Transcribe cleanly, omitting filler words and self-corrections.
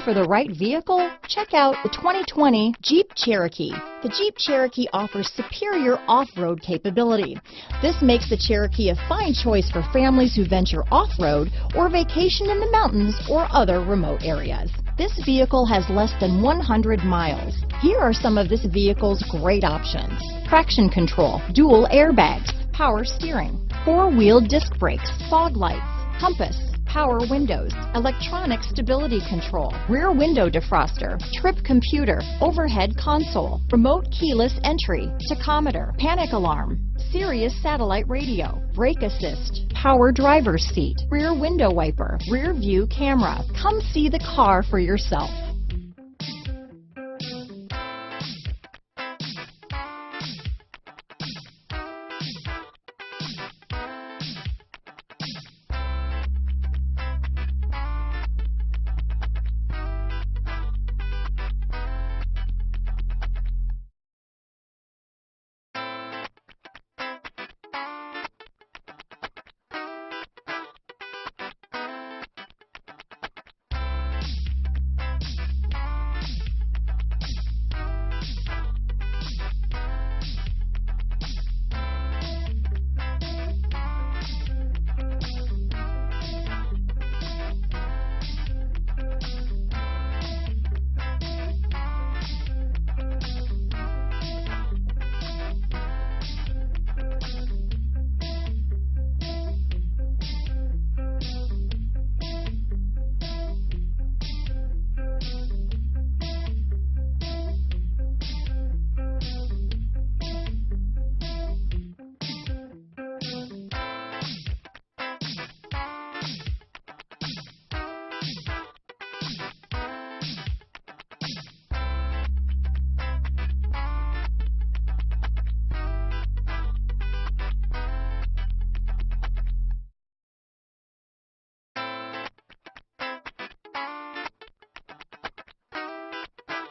for the right vehicle? Check out the 2020 Jeep Cherokee. The Jeep Cherokee offers superior off-road capability. This makes the Cherokee a fine choice for families who venture off-road or vacation in the mountains or other remote areas. This vehicle has less than 100 miles. Here are some of this vehicle's great options: traction control, dual airbags, power steering, four-wheel disc brakes, fog lights, compass, power windows, electronic stability control, rear window defroster, trip computer, overhead console, remote keyless entry, tachometer, panic alarm, Sirius Satellite Radio, brake assist, power driver's seat, rear window wiper, rear view camera. Come see the car for yourself.